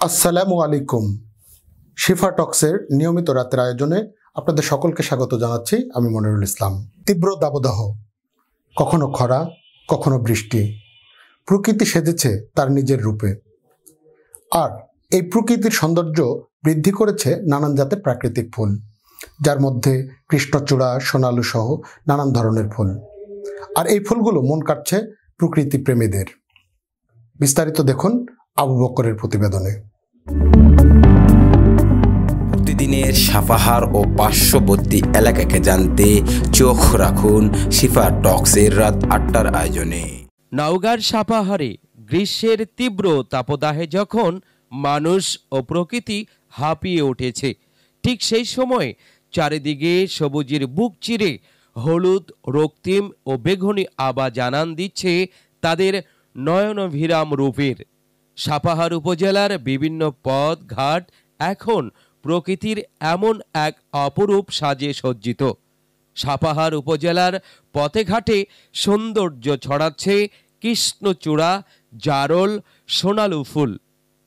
আসসালামু আলাইকুম। শিফা টক্সের নিয়মিত রাতের আয়োজনে আপনাদের সকলকে স্বাগত জানাচ্ছি। আমি মনিরুল ইসলাম। তীব্র দাবদাহ, কখনো খরা, কখনো বৃষ্টি, প্রকৃতি সেজেছে তার নিজের রূপে। আর এই প্রকৃতির সৌন্দর্য বৃদ্ধি করেছে নানান জাতের প্রাকৃতিক ফুল, যার মধ্যে কৃষ্ণচূড়া, সোনালু সহ নানান ধরনের ফুল। আর এই ফুলগুলো মন কাটছে প্রকৃতি প্রেমীদের। বিস্তারিত দেখুন আবু বকরের প্রতিবেদনে। প্রতিদিনের সাপাহার ও পার্শ্ববর্তী এলাকাকে জানতে চোখ রাখুন শিফা টক্সের রাত ৮টার আয়োজনে। নওগাঁর সাপাহারে গ্রীষ্মের তীব্র তাপদাহে যখন মানুষ ও প্রকৃতি হাঁপিয়ে উঠেছে, ঠিক সেই সময় চারিদিকে সবুজের বুক চিরে হলুদ, রক্তিম ও বেগুনি আভা জানান দিচ্ছে তাদের নয়নভিরাম রূপের। সাপাহার উপজেলার বিভিন্ন পথ ঘাট এখন প্রকৃতির এমন এক অপরূপ সাজে সজ্জিত। সাপাহার উপজেলার পথে ঘাটে সৌন্দর্য ছড়াচ্ছে কৃষ্ণচূড়া, জারল, সোনালু ফুল।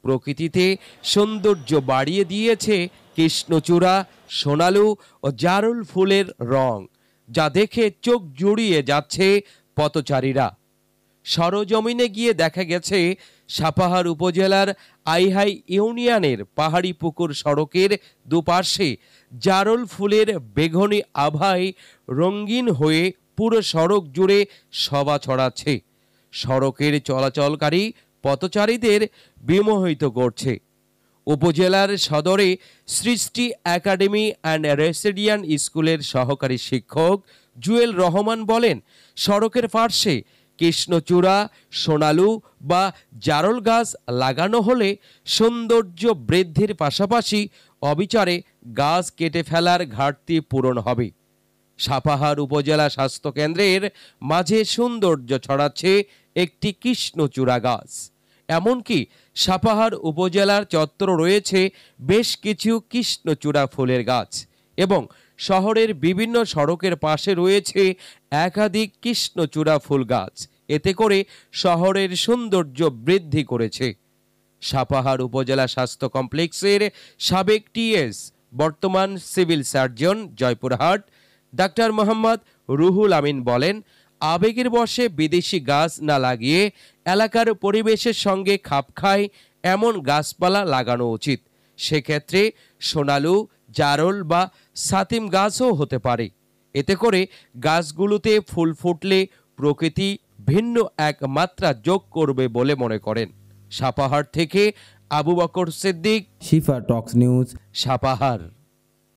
প্রকৃতিতে সৌন্দর্য বাড়িয়ে দিয়েছে কৃষ্ণচূড়া, সোনালু ও জারল ফুলের রং, যা দেখে চোখ জুড়িয়ে যাচ্ছে পথচারীরা। সরজমিনে গিয়ে দেখা গেছে সাপাহার উপজেলার আইহাই ইউনিয়নের পাহাড়ি পুকুর সড়কের দুপাশে জারল ফুলের বেগুনি আভায় রঙিন হয়ে পুরো সড়ক জুড়ে শোভা ছড়াচ্ছে। সড়কের চলাচলকারী পথচারীদের বিমোহিত করছে। উপজেলার সদরে সৃষ্টি একাডেমি অ্যান্ড রেসিডিয়ান স্কুলের সহকারী শিক্ষক জুয়েল রহমান বলেন, সড়কের পার্শ্বে কৃষ্ণচূড়া, সোনালু বা জারল গাছ লাগানো হলে সৌন্দর্য বৃদ্ধির পাশাপাশি অবিচারে গাছ কেটে ফেলার ঘাটতি পূরণ হবে। সাপাহার উপজেলা স্বাস্থ্য কেন্দ্রের মাঝে সৌন্দর্য ছড়াচ্ছে একটি কৃষ্ণচূড়া গাছ। এমনকি সাপাহার উপজেলার চত্বর রয়েছে বেশ কিছু কৃষ্ণচূড়া ফুলের গাছ এবং শহরের বিভিন্ন সড়কের পাশে রয়েছে একাধিক কৃষ্ণচূড়া ফুল গাছ। এতে করে শহরের সৌন্দর্য বৃদ্ধি করেছে। সাপাহার উপজেলা স্বাস্থ্য কমপ্লেক্সের সাবেক টিএস, বর্তমান civil surgeon Joypurhat, doctor Mohammad Ruhul Amin বলেন, আবেগের বশে বিদেশি গাছ না লাগিয়ে এলাকার পরিবেশের সঙ্গে খাপ খায় এমন গাছপালা লাগানো উচিত। সেক্ষেত্রে সোনালু, জারল বা সাতিম গাছও হতে পারে। এতে করে গাছগুলোতে ফুল ফুটলে প্রকৃতি ভিন্ন এক মাত্রা যোগ করবে বলে মনে করেন। সাপাহার থেকে আবু বকর সিদ্দিক, শিফা টক্স নিউজ, সাপাহার।